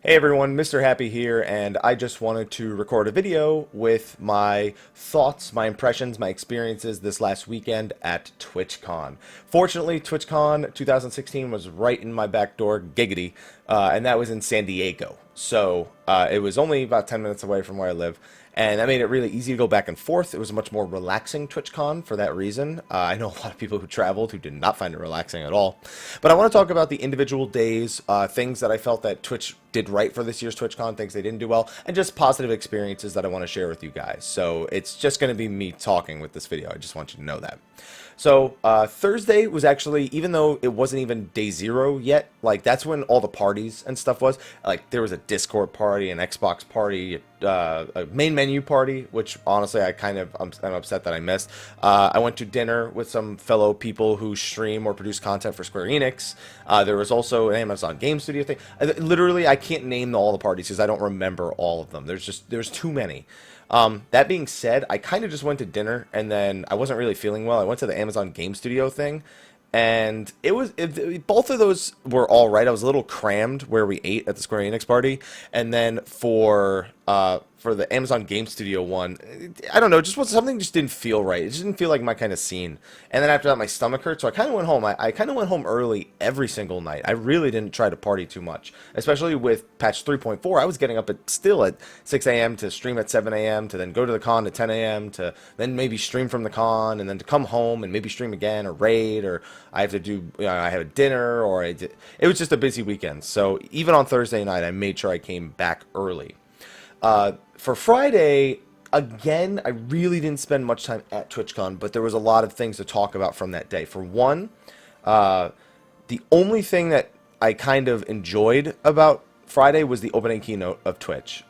Hey everyone, Mr. Happy here, and I just wanted to record a video with my thoughts, my impressions, my experiences this last weekend at TwitchCon. Fortunately, TwitchCon 2016 was right in my back door, giggity, and that was in San Diego. So it was only about 10 minutes away from where I live, and that made it really easy to go back and forth. It was a much more relaxing TwitchCon for that reason. I know a lot of people who traveled who did not find it relaxing at all. But I want to talk about the individual days, things that I felt that Twitch did right for this year's TwitchCon, things they didn't do well, and just positive experiences that I want to share with you guys. So it's just going to be me talking with this video. I just want you to know that. So Thursday was actually, even though it wasn't even day zero yet, like that's when all the parties and stuff was. Like there was a Discord party, an Xbox party, a main menu party, which honestly I'm upset that I missed. I went to dinner with some fellow people who stream or produce content for Square Enix. There was also an Amazon Game Studio thing. Literally, I can't name all the parties because I don't remember all of them. There's too many. That being said, I kind of just went to dinner and then I wasn't really feeling well. I went to the Amazon Game Studio thing, and both of those were all right. I was a little crammed where we ate at the Square Enix party, and then for the Amazon Game Studio one, I don't know, something just didn't feel right. It just didn't feel like my kind of scene. And then after that, my stomach hurt, so I kind of went home. I kind of went home early every single night. I really didn't try to party too much, especially with patch 3.4. I was getting up still at 6 a.m. to stream at 7 a.m. to then go to the con at 10 a.m. to then maybe stream from the con and then to come home and maybe stream again or raid, or I have to do, I have a dinner, or it was just a busy weekend. So even on Thursday night, I made sure I came back early. For Friday, again, I really didn't spend much time at TwitchCon, but there was a lot of things to talk about from that day. For one, the only thing that I kind of enjoyed about Friday was the opening keynote of Twitch.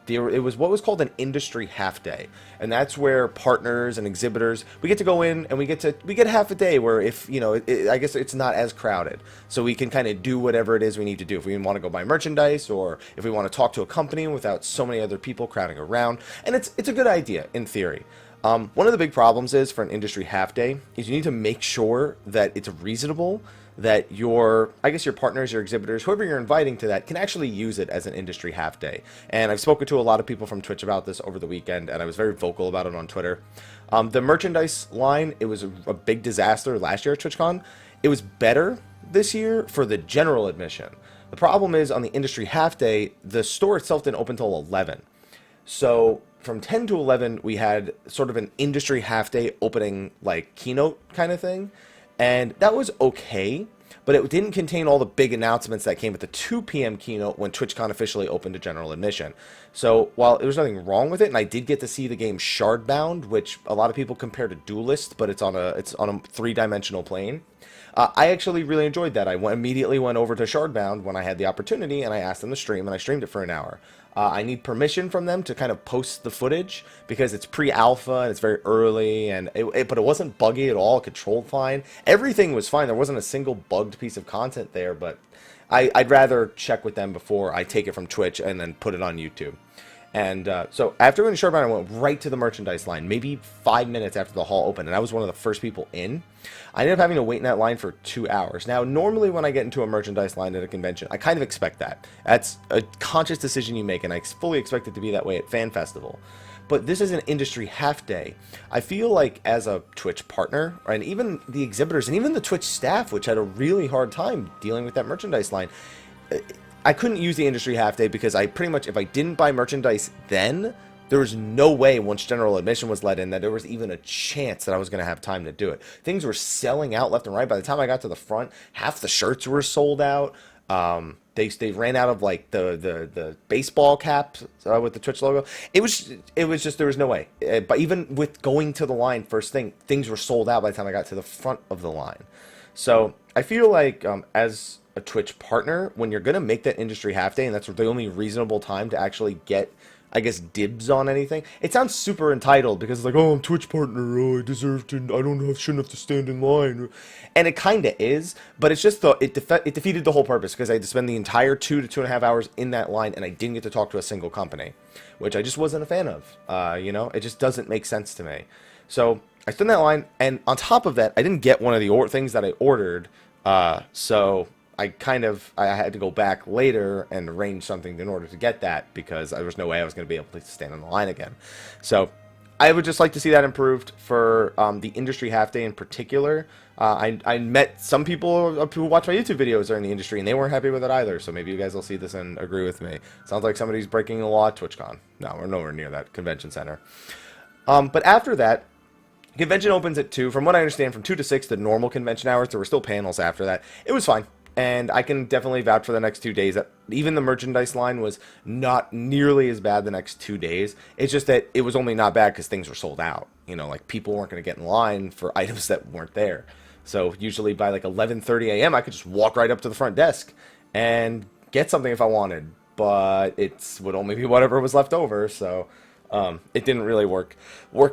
It was what was called an industry half day, and that's where partners and exhibitors, we get to go in and we get half a day where, if I guess it's not as crowded, so we can kind of do whatever it is we need to do. If we want to go buy merchandise, or if we want to talk to a company without so many other people crowding around, and it's a good idea in theory. One of the big problems is for an industry half day is you need to make sure that it's reasonable, that I guess your partners, your exhibitors, whoever you're inviting to that, can actually use it as an industry half day. And I've spoken to a lot of people from Twitch about this over the weekend, and I was very vocal about it on Twitter. The merchandise line, it was a big disaster last year at TwitchCon. It was better this year for the general admission. The problem is on the industry half day, the store itself didn't open until 11. So from 10 to 11, we had sort of an industry half day opening, like keynote kind of thing. And that was okay, but it didn't contain all the big announcements that came at the 2 p.m. keynote when TwitchCon officially opened to general admission. So while there was nothing wrong with it, and I did get to see the game Shardbound, which a lot of people compare to Duelist, but it's on a three-dimensional plane. I actually really enjoyed that. I immediately went over to Shardbound when I had the opportunity, and I asked them to stream, and I streamed it for an hour. I need permission from them to kind of post the footage because it's pre-alpha and it's very early, but it wasn't buggy at all. It controlled fine. Everything was fine. There wasn't a single bugged piece of content there, but I'd rather check with them before I take it from Twitch and then put it on YouTube. And so after going to Shardbound, I went right to the merchandise line, maybe 5 minutes after the hall opened, and I was one of the first people in. I ended up having to wait in that line for 2 hours. Now, normally when I get into a merchandise line at a convention, I kind of expect that. That's a conscious decision you make, and I fully expect it to be that way at Fan Festival. But this is an industry half day. I feel like as a Twitch partner, and even the exhibitors, and even the Twitch staff, which had a really hard time dealing with that merchandise line, I couldn't use the industry half day because I pretty much, if I didn't buy merchandise then, there was no way once general admission was let in that there was even a chance that I was going to have time to do it. Things were selling out left and right. By the time I got to the front, half the shirts were sold out. They ran out of like the baseball caps with the Twitch logo. It was just, there was no way. But even with going to the line first thing, things were sold out by the time I got to the front of the line. So I feel like as a Twitch partner, when you're going to make that industry half day, and that's the only reasonable time to actually get, I guess, dibs on anything. It sounds super entitled because it's like, oh, I'm Twitch partner, oh, shouldn't have to stand in line. And it kind of is, but it's just, it defeated the whole purpose because I had to spend the entire 2 to 2.5 hours in that line, and I didn't get to talk to a single company, which I just wasn't a fan of. It just doesn't make sense to me. So I stood in that line, and on top of that, I didn't get one of the things that I ordered. So I had to go back later and arrange something in order to get that because there was no way I was going to be able to stand on the line again. So I would just like to see that improved for the industry half day in particular. I met some people who watch my YouTube videos are in the industry, and they weren't happy with it either. So maybe you guys will see this and agree with me. Sounds like somebody's breaking the law at TwitchCon. No, we're nowhere near that convention center. But after that, convention opens at 2. From what I understand, from 2 to 6, the normal convention hours. There were still panels after that. It was fine. And I can definitely vouch for the next 2 days that even the merchandise line was not nearly as bad the next 2 days. It's just that it was only not bad because things were sold out. You know, like people weren't going to get in line for items that weren't there. So usually by like 11:30 a.m. I could just walk right up to the front desk and get something if I wanted. But it would only be whatever was left over. So it didn't really work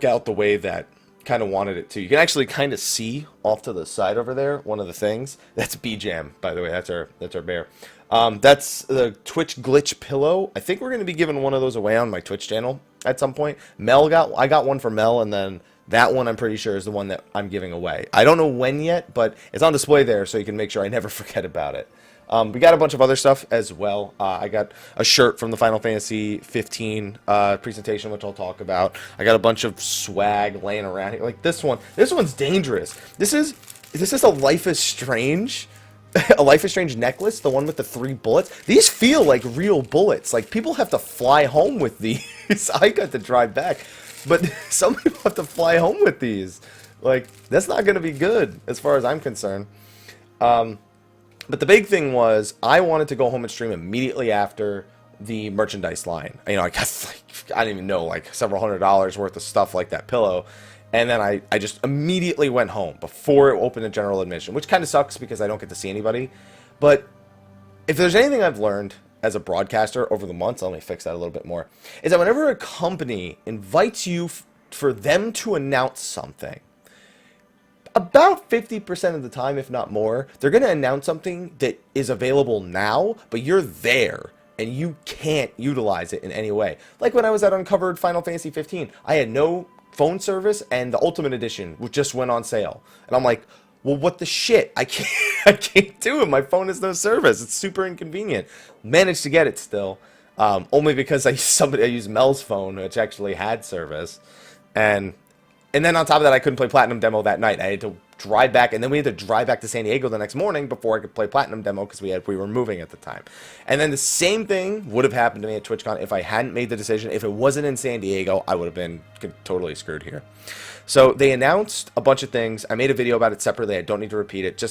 out the way that kind of wanted it to. You can actually kind of see off to the side over there one of the things. That's B-Jam, by the way. That's our bear. That's the Twitch glitch pillow. I think we're going to be giving one of those away on my Twitch channel at some point. I got one for Mel, and then that one I'm pretty sure is the one that I'm giving away. I don't know when yet, but it's on display there, so you can make sure I never forget about it. We got a bunch of other stuff as well. I got a shirt from the Final Fantasy 15 presentation, which I'll talk about. I got a bunch of swag laying around here. Like this one. This one's dangerous. This is a Life is Strange, a Life is Strange necklace, the one with the 3 bullets. These feel like real bullets. Like people have to fly home with these. I got to drive back, but some people have to fly home with these. Like that's not going to be good as far as I'm concerned. But the big thing was I wanted to go home and stream immediately after the merchandise line. You know, I got like, I don't even know, like several $100s worth of stuff like that pillow. And then I just immediately went home before it opened to general admission, which kind of sucks because I don't get to see anybody. But if there's anything I've learned as a broadcaster over the months, let me fix that a little bit more, is that whenever a company invites you for them to announce something, about 50% of the time, if not more, they're going to announce something that is available now, but you're there, and you can't utilize it in any way. Like when I was at Uncovered Final Fantasy 15, I had no phone service, and the Ultimate Edition just went on sale. And I'm like, well, what the shit? I can't do it. My phone has no service. It's super inconvenient. Managed to get it still, only because I used Mel's phone, which actually had service, and then on top of that, I couldn't play Platinum Demo that night. I had to drive back, and then we had to drive back to San Diego the next morning before I could play Platinum Demo because we were moving at the time. And then the same thing would have happened to me at TwitchCon if I hadn't made the decision. If it wasn't in San Diego, I would have been totally screwed here. So they announced a bunch of things. I made a video about it separately. I don't need to repeat it.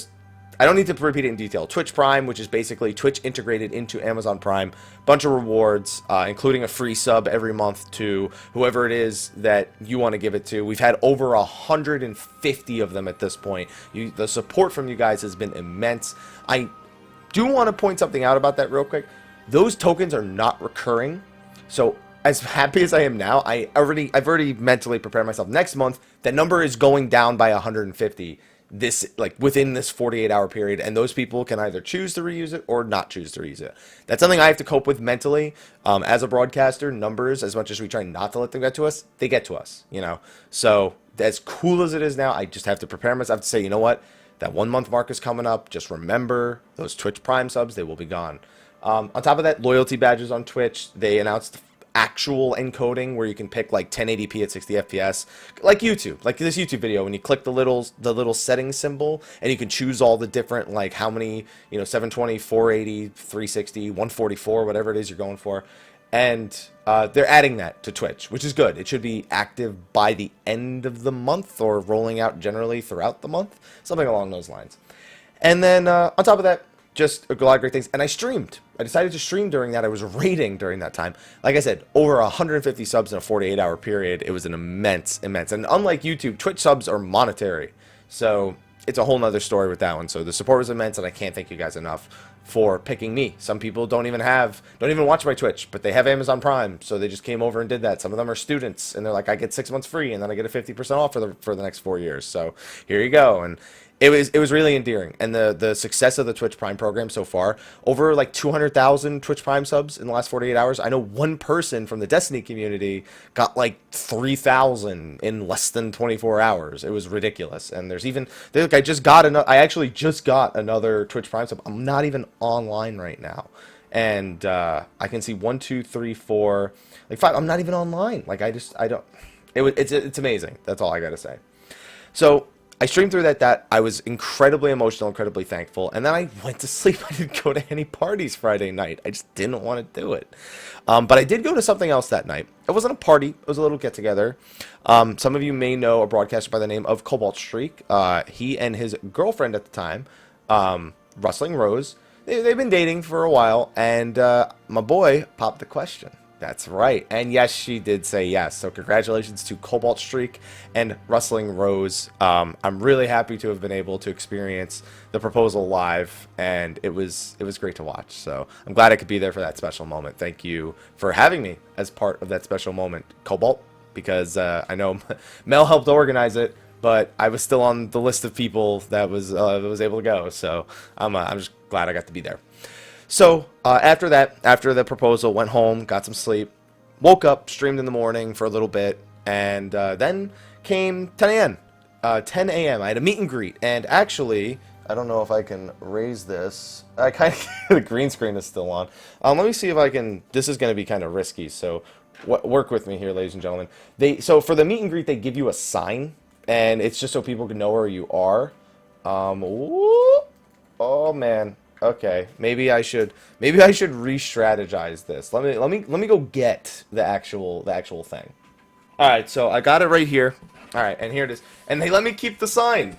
I don't need to repeat it in detail. Twitch Prime, which is basically Twitch integrated into Amazon Prime. Bunch of rewards, including a free sub every month to whoever it is that you want to give it to. We've had over 150 of them at this point. The support from you guys has been immense. I do want to point something out about that real quick. Those tokens are not recurring. So as happy as I am now, I've already mentally prepared myself. Next month, that number is going down by 150. Within this 48-hour period, and those people can either choose to reuse it or not choose to reuse it. That's something I have to cope with mentally. As a broadcaster, numbers, as much as we try not to let them get to us, they get to us, you know. So as cool as it is now, I just have to prepare myself to say, you know what, that 1 month mark is coming up. Just remember those Twitch Prime subs, they will be gone. On top of that, loyalty badges on Twitch. They announced actual encoding where you can pick like 1080p at 60 FPS, like YouTube, like this YouTube video, when you click the little settings symbol and you can choose all the different, like how many, 720, 480, 360, 144, whatever it is you're going for. And they're adding that to Twitch, which is good. It should be active by the end of the month or rolling out generally throughout the month, something along those lines. And then on top of that, just a lot of great things. And I streamed. I decided to stream during that. I was raiding during that time. Like I said, over 150 subs in a 48-hour period. It was an immense. And unlike YouTube, Twitch subs are monetary. So it's a whole nother story with that one. So the support was immense, and I can't thank you guys enough for picking me. Some people don't even watch my Twitch, but they have Amazon Prime, so they just came over and did that. Some of them are students, and they're like, I get 6 months free, and then I get a 50% off for the next 4 years. So here you go. And it was really endearing, and the success of the Twitch Prime program so far, over like 200,000 Twitch Prime subs in the last 48 hours. I know one person from the Destiny community got like 3,000 in less than 24 hours. It was ridiculous. And look, I actually just got another Twitch Prime sub. I'm not even online right now, and I can see one, two, three, four, like five. I'm not even online. Like I don't. It's amazing. That's all I gotta say. So I streamed through that. I was incredibly emotional, incredibly thankful, and then I went to sleep. I didn't go to any parties Friday night. I just didn't want to do it. But I did go to something else that night. It wasn't a party. It was a little get-together. Some of you may know a broadcaster by the name of Cobalt Streak. He and his girlfriend at the time, Rustling Rose, they've been dating for a while, and my boy popped the question. That's right. And yes, she did say yes. So congratulations to Cobalt Streak and Rustling Rose. I'm really happy to have been able to experience the proposal live, and it was great to watch. So I'm glad I could be there for that special moment. Thank you for having me as part of that special moment, Cobalt, because I know Mel helped organize it, but I was still on the list of people that was able to go. So I'm just glad I got to be there. So after the proposal, went home, got some sleep, woke up, streamed in the morning for a little bit, and then came 10 a.m. 10 a.m. I had a meet and greet, and actually, I don't know if I can raise this. I kind of the green screen is still on. Let me see if I can. This is going to be kind of risky, so work with me here, ladies and gentlemen. So for the meet and greet, they give you a sign, and it's just so people can know where you are. Oh man. Okay, maybe I should re-strategize this. Let me go get the actual thing. All right, so I got it right here. All right, and here it is. And they let me keep the sign.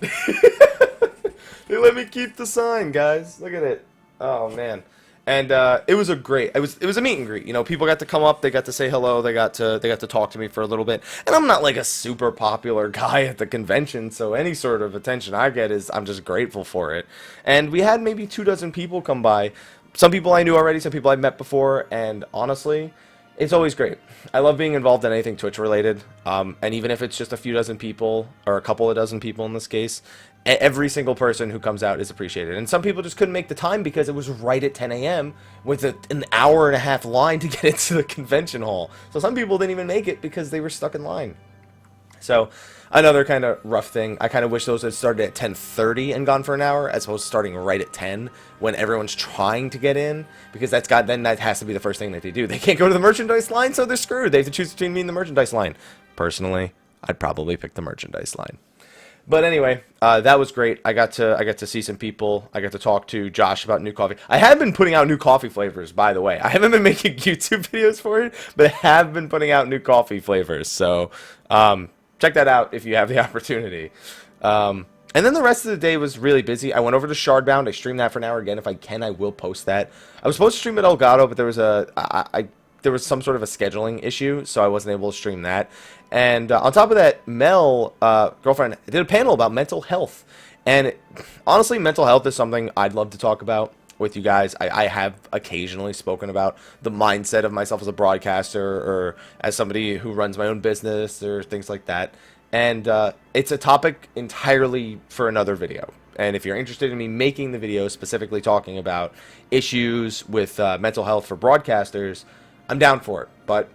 They let me keep the sign, guys. Look at it. Oh man. And it was a meet and greet. You know, people got to come up, they got to say hello, they got to talk to me for a little bit. And I'm not like a super popular guy at the convention, so any sort of attention I get I'm just grateful for it. And we had maybe 24 people come by. Some people I knew already, some people I've met before, and honestly, it's always great. I love being involved in anything Twitch related, and even if it's just a few dozen people, or a couple of dozen people in this case, every single person who comes out is appreciated. And some people just couldn't make the time because it was right at 10 a.m. with an hour and a half line to get into the convention hall. So some people didn't even make it because they were stuck in line. So another kind of rough thing, I kind of wish those had started at 10:30 and gone for an hour, as opposed to starting right at 10 when everyone's trying to get in, because then that has to be the first thing that they do. They can't go to the merchandise line, so they're screwed. They have to choose between me and the merchandise line. Personally, I'd probably pick the merchandise line. But anyway, that was great. I got to see some people. I got to talk to Josh about new coffee. I have been putting out new coffee flavors, by the way. I haven't been making YouTube videos for it, but I have been putting out new coffee flavors. So check that out if you have the opportunity. And then the rest of the day was really busy. I went over to Shardbound. I streamed that for an hour again. If I can, I will post that. I was supposed to stream at Elgato, but there was some sort of a scheduling issue, so I wasn't able to stream that. And on top of that, Mel, girlfriend, did a panel about mental health. And honestly, mental health is something I'd love to talk about with you guys. I have occasionally spoken about the mindset of myself as a broadcaster or as somebody who runs my own business or things like that. And it's a topic entirely for another video. And if you're interested in me making the video specifically talking about issues with mental health for broadcasters, I'm down for it. But,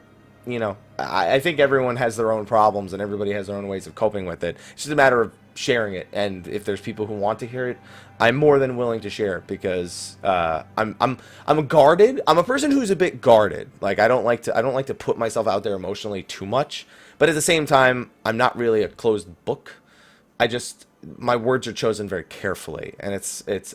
you know, I think everyone has their own problems and everybody has their own ways of coping with it. It's just a matter of sharing it. And if there's people who want to hear it, I'm more than willing to share it because I'm guarded. I'm a person who's a bit guarded. Like I don't like to put myself out there emotionally too much. But at the same time, I'm not really a closed book. My words are chosen very carefully, and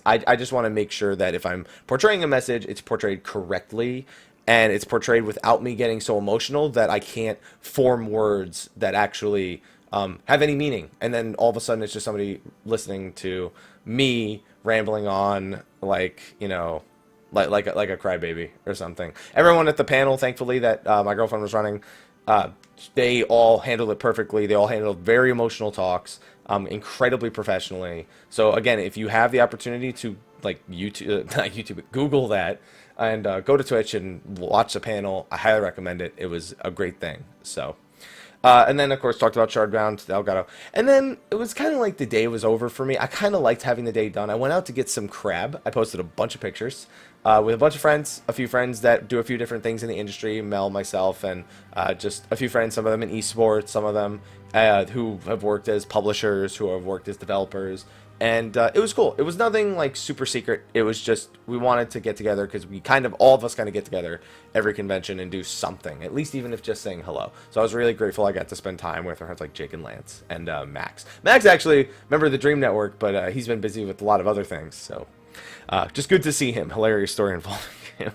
I just want to make sure that if I'm portraying a message, it's portrayed correctly, and it's portrayed without me getting so emotional that I can't form words that actually have any meaning. And then all of a sudden, it's just somebody listening to me rambling on, like you know, like a crybaby or something. Everyone at the panel, thankfully, that my girlfriend was running. They all handled it perfectly. They all handled very emotional talks, incredibly professionally. So again, if you have the opportunity to like YouTube, not YouTube, Google that, and go to Twitch and watch the panel, I highly recommend it. It was a great thing. So And then, of course, talked about Shardbound, Elgato. And then it was kind of like the day was over for me. I kind of liked having the day done. I went out to get some crab. I posted a bunch of pictures with a bunch of friends, a few friends that do a few different things in the industry, Mel, myself, and just a few friends, some of them in esports, some of them who have worked as publishers, who have worked as developers. And it was cool. It was nothing like super secret. It was just we wanted to get together because we kind of all of us kind of get together every convention and do something, at least even if just saying hello. So I was really grateful I got to spend time with friends like Jake and Lance and Max. Max actually member of the Dream Network, but he's been busy with a lot of other things. So just good to see him. Hilarious story involving him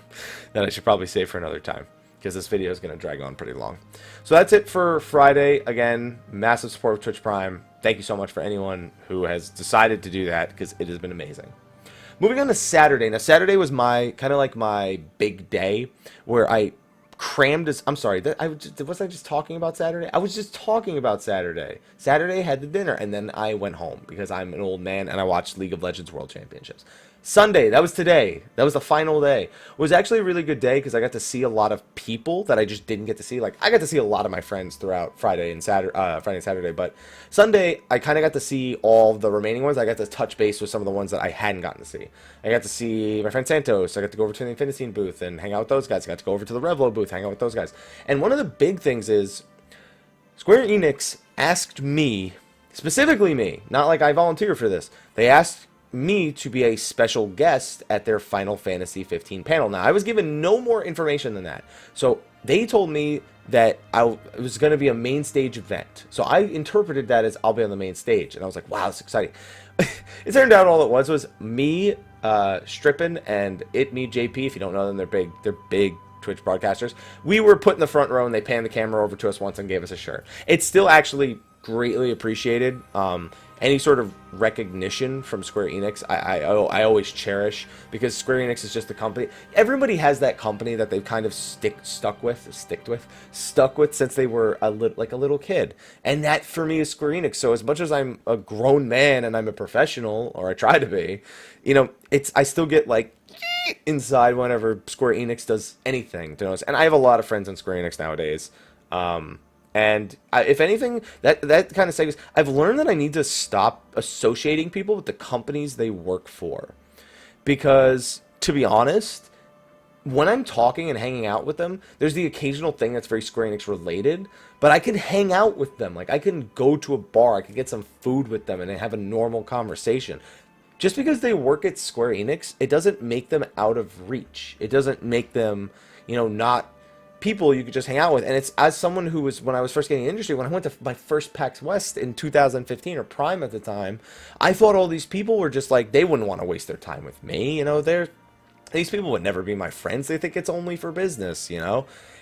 that I should probably save for another time, because this video is going to drag on pretty long. So that's it for Friday. Again, massive support of Twitch Prime. Thank you so much for anyone who has decided to do that, because it has been amazing. Moving on to Saturday. Now, Saturday was my kind of like my big day where I crammed this. I'm sorry, was I just talking about Saturday? I was just talking about Saturday. Saturday I had the dinner, and then I went home because I'm an old man and I watched League of Legends World Championships. Sunday, that was today. That was the final day. It was actually a really good day because I got to see a lot of people that I just didn't get to see. Like, I got to see a lot of my friends throughout Friday and Saturday, but Sunday, I kind of got to see all the remaining ones. I got to touch base with some of the ones that I hadn't gotten to see. I got to see my friend Santos. I got to go over to the Infinity booth and hang out with those guys. I got to go over to the Revlo booth, hang out with those guys. And one of the big things is Square Enix asked me, specifically me, not like I volunteered for this, they asked me to be a special guest at their Final Fantasy 15 panel. Now, I was given no more information than that. So they told me that it was going to be a main stage event. So I interpreted that as I'll be on the main stage. And I was like, wow, that's exciting. It turned out all it was me, Strippin, and me, JP. If you don't know them, they're big Twitch broadcasters. We were put in the front row, and they panned the camera over to us once and gave us a shirt. It's still actually greatly appreciated. Any sort of recognition from Square Enix, I always cherish, because Square Enix is just a company. Everybody has that company that they've kind of stuck with since they were a little kid, and that for me is Square Enix. So as much as I'm a grown man and I'm a professional, or I try to be, I still get like inside whenever Square Enix does anything to us. And I have a lot of friends in Square Enix nowadays. And if anything, that kind of segues, I've learned that I need to stop associating people with the companies they work for. Because, to be honest, when I'm talking and hanging out with them, there's the occasional thing that's very Square Enix related, but I can hang out with them. Like, I can go to a bar, I can get some food with them, and have a normal conversation. Just because they work at Square Enix, it doesn't make them out of reach. It doesn't make them, not people you could just hang out with. And it's, as someone who was, when I was first getting in the industry, when I went to my first PAX West in 2015, or Prime at the time, I thought all these people were just like, they wouldn't want to waste their time with me. These people would never be my friends. They think it's only for business,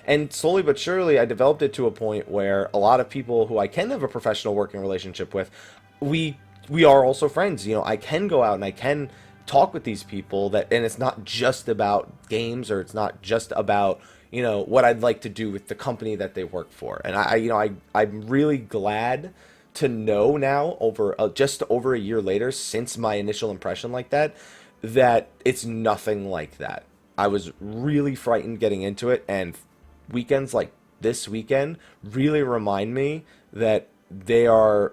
And slowly but surely, I developed it to a point where a lot of people who I can have a professional working relationship with, we are also friends. I can go out and I can talk with these people, and it's not just about games, or it's not just about what I'd like to do with the company that they work for. And I'm really glad to know now, just over a year later, since my initial impression like that it's nothing like that. I was really frightened getting into it, and weekends like this weekend really remind me that they're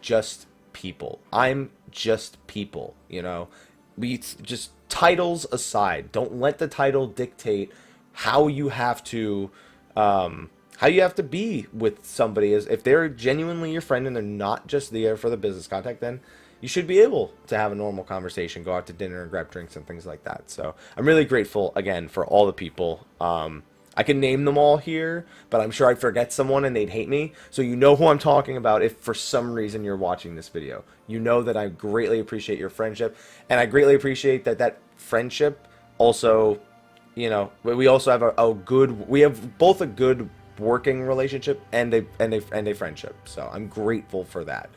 just people. I'm just people, We just, titles aside, don't let the title dictate how you have to be with somebody. Is if they're genuinely your friend and they're not just there for the business contact, then you should be able to have a normal conversation, go out to dinner and grab drinks and things like that. So I'm really grateful again for all the people. I can name them all here, but I'm sure I'd forget someone and they'd hate me. So you know who I'm talking about if for some reason you're watching this video. You know that I greatly appreciate your friendship, and I greatly appreciate that friendship also, we also have we have both a good working relationship and a friendship. So I'm grateful for that.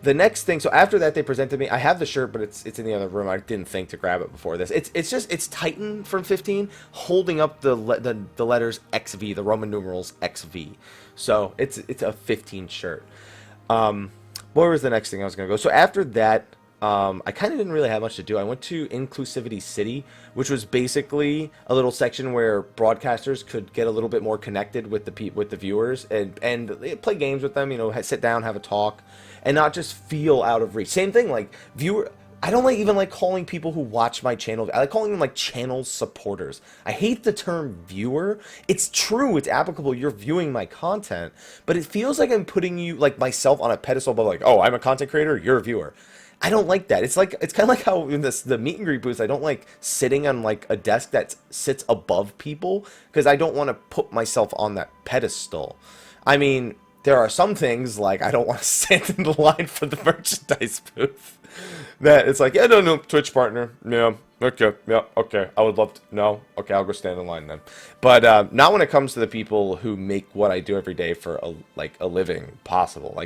The next thing, so after that they presented me, I have the shirt, but it's in the other room. I didn't think to grab it before this. It's Titan from 15 holding up the letters XV, the Roman numerals XV. So it's a 15 shirt. Where was the next thing I was gonna go? So after that, I kind of didn't really have much to do. I went to Inclusivity City, which was basically a little section where broadcasters could get a little bit more connected with with the viewers and play games with them. You know, sit down, have a talk, and not just feel out of reach. Same thing, like viewer. I don't even like calling people who watch my channel. I like calling them like channel supporters. I hate the term viewer. It's true, it's applicable. You're viewing my content, but it feels like I'm putting you, like myself, on a pedestal. But like, oh, I'm a content creator. You're a viewer. I don't like that. It's kind of like how in the meet and greet booths, I don't like sitting on like a desk that sits above people because I don't want to put myself on that pedestal. I mean, there are some things like I don't want to stand in the line for the merchandise booth. That it's like, yeah, no, Twitch partner, yeah, okay, yeah, okay, I would love to, no, okay, I'll go stand in line then. But not when it comes to the people who make what I do every day for a living possible.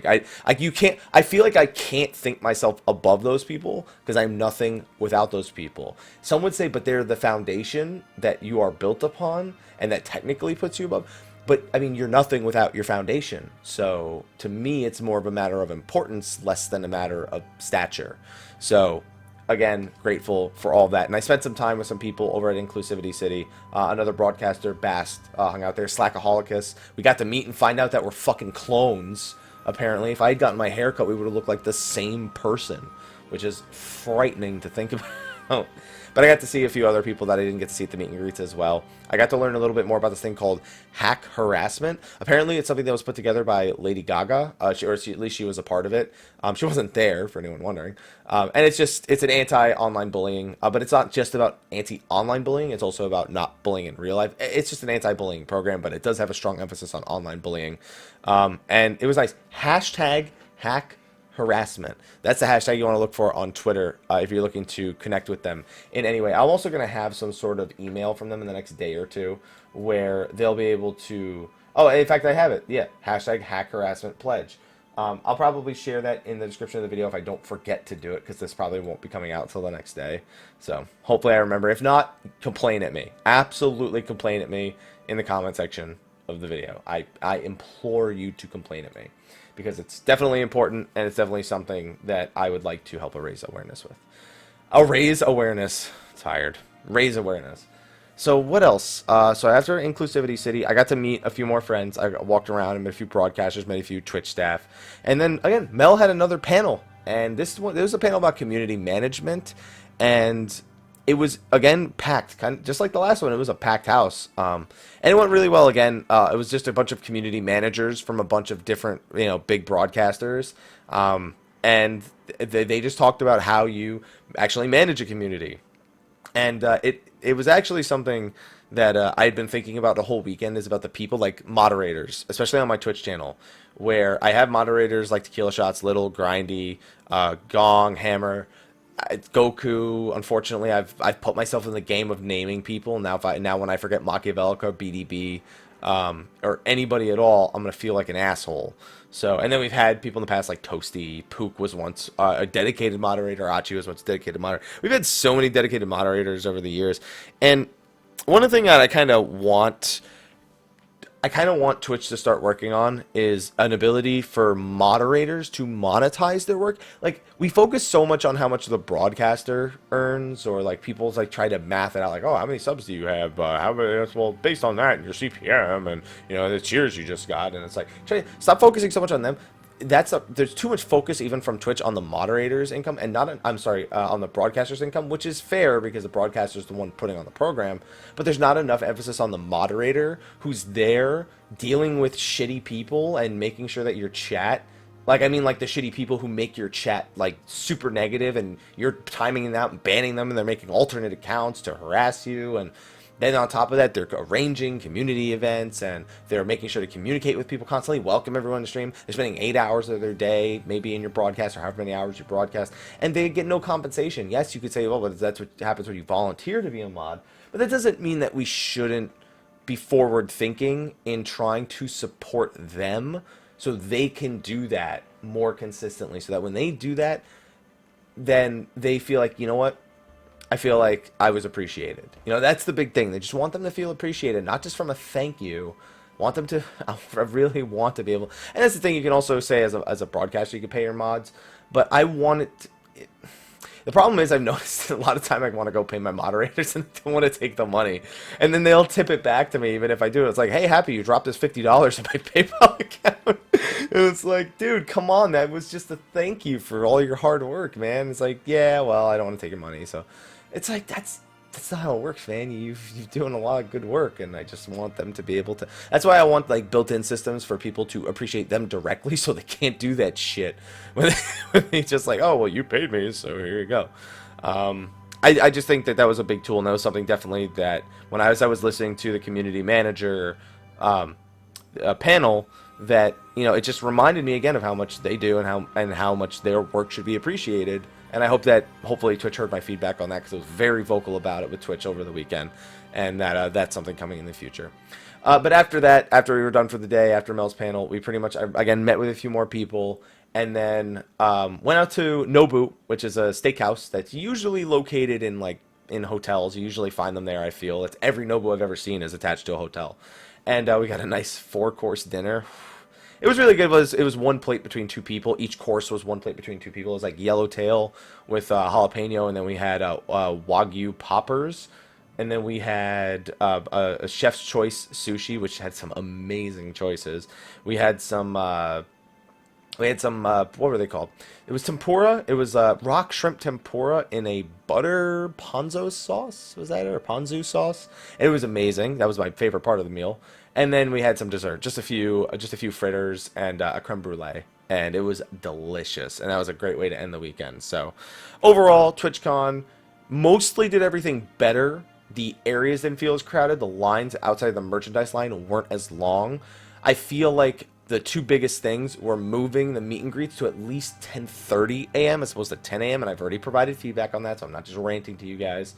You can't. I feel like I can't think myself above those people because I'm nothing without those people. Some would say, but they're the foundation that you are built upon, and that technically puts you above. But, I mean, you're nothing without your foundation. So, to me, it's more of a matter of importance, less than a matter of stature. So, again, grateful for all of that. And I spent some time with some people over at Inclusivity City. Another broadcaster, Bast, hung out there. Slackaholicus. We got to meet and find out that we're fucking clones, apparently. If I had gotten my hair cut, we would have looked like the same person, which is frightening to think about. But I got to see a few other people that I didn't get to see at the meet and greets as well. I got to learn a little bit more about this thing called hack harassment. Apparently, it's something that was put together by Lady Gaga, at least she was a part of it. She wasn't there, for anyone wondering. And it's an anti-online bullying, but it's not just about anti-online bullying. It's also about not bullying in real life. It's just an anti-bullying program, but it does have a strong emphasis on online bullying. And it was nice. Hashtag hack harassment. That's the hashtag you want to look for on Twitter if you're looking to connect with them in any way. I'm also going to have some sort of email from them in the next day or two where they'll be able to... Oh, in fact, I have it. Yeah, hashtag hack harassment pledge. I'll probably share that in the description of the video if I don't forget to do it, because this probably won't be coming out until the next day. So hopefully I remember. If not, complain at me. Absolutely complain at me in the comment section of the video. I implore you to complain at me, because it's definitely important, and it's definitely something that I would like to help raise awareness with. Raise awareness. Tired. Raise awareness. So what else? So after Inclusivity City, I got to meet a few more friends. I walked around and met a few broadcasters, met a few Twitch staff. And then, again, Mel had another panel. And there was a panel about community management. And it was, again, packed. Kind of just like the last one, it was a packed house. And it went really well, again. It was just a bunch of community managers from a bunch of different, big broadcasters. And they just talked about how you actually manage a community. And it was actually something that I had been thinking about the whole weekend, is about the people, like moderators, especially on my Twitch channel, where I have moderators like Tequila Shots, Little, Grindy, Gong, Hammer, Goku. Unfortunately, I've put myself in the game of naming people. Now when I forget Machiavellica, BDB, or anybody at all, I'm gonna feel like an asshole. So, and then we've had people in the past like Toasty, Pook was once a dedicated moderator, Achi was once a dedicated moderator. We've had so many dedicated moderators over the years, and one thing that I kind of want Twitch to start working on is an ability for moderators to monetize their work. Like, we focus so much on how much the broadcaster earns, or like people's like try to math it out, like, oh, how many subs do you have? How many? Well, based on that, and your CPM, and the cheers you just got, and it's like, stop focusing so much on them. There's too much focus even from Twitch on the moderator's income, and not on the broadcaster's income, which is fair because the broadcaster's the one putting on the program, but there's not enough emphasis on the moderator who's there dealing with shitty people and making sure that your chat, like the shitty people who make your chat like super negative, and you're timing it out and banning them, and they're making alternate accounts to harass you. And then on top of that, they're arranging community events, and they're making sure to communicate with people constantly, welcome everyone to stream. They're spending 8 hours of their day, maybe in your broadcast, or however many hours you broadcast, and they get no compensation. Yes, you could say, well, but that's what happens when you volunteer to be a mod. But that doesn't mean that we shouldn't be forward-thinking in trying to support them so they can do that more consistently, so that when they do that, then they feel like, you know what? I feel like I was appreciated. That's the big thing. They just want them to feel appreciated, not just from a thank you. Want them to, I really want to be able, and that's the thing. You can also say as a broadcaster, you can pay your mods, but I want it, the problem is I've noticed a lot of time I want to go pay my moderators and don't want to take the money. And then they'll tip it back to me even if I do. It's like, hey, Happy, you dropped this $50 in my PayPal account. And it's like, dude, come on. That was just a thank you for all your hard work, man. It's like, yeah, well, I don't want to take your money. So it's like, that's not how it works, man. You're doing a lot of good work, and I just want them to be able to. That's why I want like built-in systems for people to appreciate them directly, so they can't do that shit when they just like, oh well, you paid me, so here you go. I just think that was a big tool, and that was something definitely that when I was listening to the community manager panel, that it just reminded me again of how much they do and how much their work should be appreciated. And I hope that hopefully Twitch heard my feedback on that, because I was very vocal about it with Twitch over the weekend, and that that's something coming in the future. But after that, after we were done for the day, after Mel's panel, we pretty much again met with a few more people, and then went out to Nobu, which is a steakhouse that's usually located in hotels. You usually find them there. I feel it's every Nobu I've ever seen is attached to a hotel, and we got a nice 4-course dinner. It was really good. It was one plate between two people. Each course was one plate between two people. It was like yellowtail with jalapeno, and then we had Wagyu poppers, and then we had a chef's choice sushi, which had some amazing choices. We had some what were they called? It was tempura. It was rock shrimp tempura in a butter ponzu sauce. Was that it? Or ponzu sauce? And it was amazing. That was my favorite part of the meal. And then we had some dessert, just a few fritters and a creme brulee, and it was delicious. And that was a great way to end the weekend. So, overall, TwitchCon mostly did everything better. The areas didn't feel as crowded. The lines outside the merchandise line weren't as long. I feel like the two biggest things were moving the meet and greets to at least 10:30 a.m. as opposed to 10 a.m. And I've already provided feedback on that, so I'm not just ranting to you guys.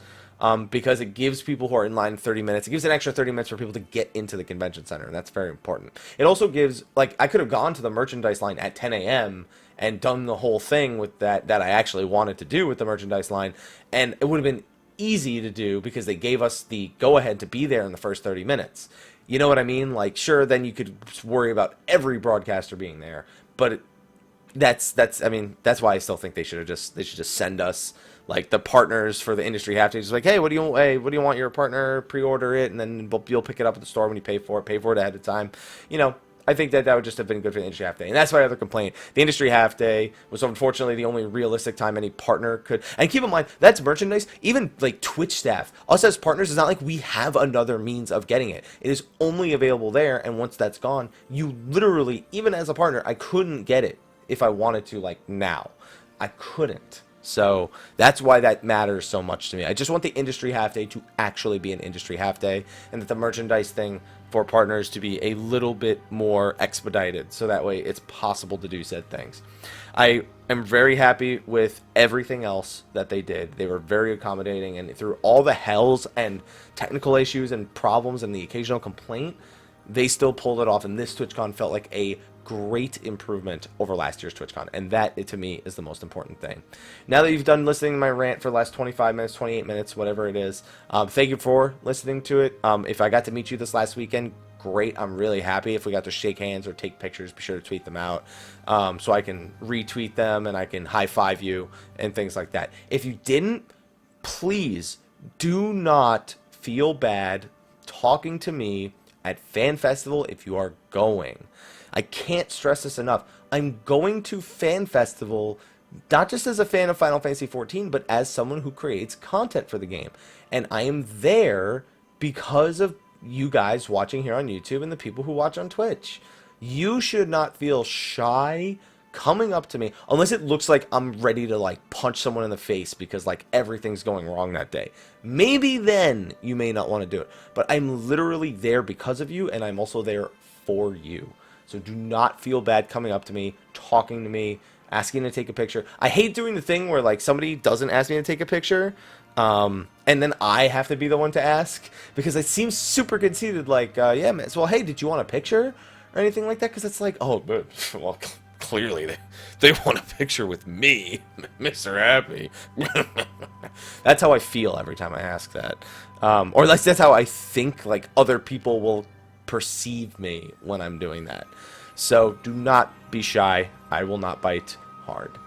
Because it gives people who are in line 30 minutes. It gives an extra 30 minutes for people to get into the convention center, and that's very important. It also gives, like, I could have gone to the merchandise line at 10 a.m. and done the whole thing with that I actually wanted to do with the merchandise line, and it would have been easy to do because they gave us the go-ahead to be there in the first 30 minutes. You know what I mean? Like, sure, then you could worry about every broadcaster being there, but that's why I still think they should just send us like the partners for the industry have to just like, hey, what do you want your partner, pre-order it, and then you'll pick it up at the store when you pay for it ahead of time. I think that would just have been good for the industry half day. And that's my other complaint. The industry half day was unfortunately the only realistic time any partner could. And keep in mind, that's merchandise. Even like Twitch staff, us as partners, it's not like we have another means of getting it. It is only available there. And once that's gone, you literally, even as a partner, I couldn't get it if I wanted to, like now. I couldn't. So that's why that matters so much to me. I just want the industry half day to actually be an industry half day, and that the merchandise thing for partners to be a little bit more expedited, so that way it's possible to do said things. I am very happy with everything else that they did. They were very accommodating, and through all the hells and technical issues and problems and the occasional complaint, they still pulled it off, and this TwitchCon felt like a great improvement over last year's TwitchCon, and that, to me, is the most important thing. Now that you've done listening to my rant for the last 25 minutes, 28 minutes, whatever it is, thank you for listening to it. If I got to meet you this last weekend, great. I'm really happy. If we got to shake hands or take pictures, be sure to tweet them out so I can retweet them and I can high-five you and things like that. If you didn't, please do not feel bad talking to me at Fan Festival if you are going. I can't stress this enough. I'm going to Fan Festival not just as a fan of Final Fantasy XIV, but as someone who creates content for the game. And I am there because of you guys watching here on YouTube and the people who watch on Twitch. You should not feel shy coming up to me unless it looks like I'm ready to like punch someone in the face because like everything's going wrong that day. Maybe then you may not want to do it. But I'm literally there because of you, and I'm also there for you. So do not feel bad coming up to me, talking to me, asking to take a picture. I hate doing the thing where like somebody doesn't ask me to take a picture, and then I have to be the one to ask because it seems super conceited. Like, yeah, man. So, well, hey, did you want a picture or anything like that? Because it's like, oh, but well, clearly they want a picture with me, Mr. Happy. That's how I feel every time I ask that, or at least that's how I think like other people will perceive me when I'm doing that. So do not be shy. I will not bite hard.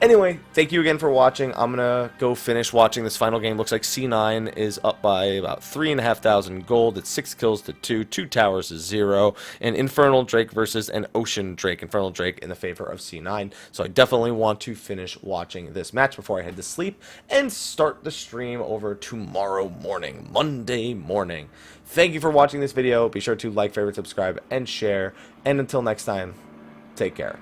Anyway, thank you again for watching. I'm gonna go finish watching this final game. Looks like C9 is up by about 3,500 gold. It's 6 kills to 2, 2 towers to 0, and Infernal Drake versus an Ocean Drake. Infernal Drake in the favor of C9. So I definitely want to finish watching this match before I head to sleep and start the stream over tomorrow morning, Monday morning. Thank you for watching this video. Be sure to like, favorite, subscribe, and share. And until next time, take care.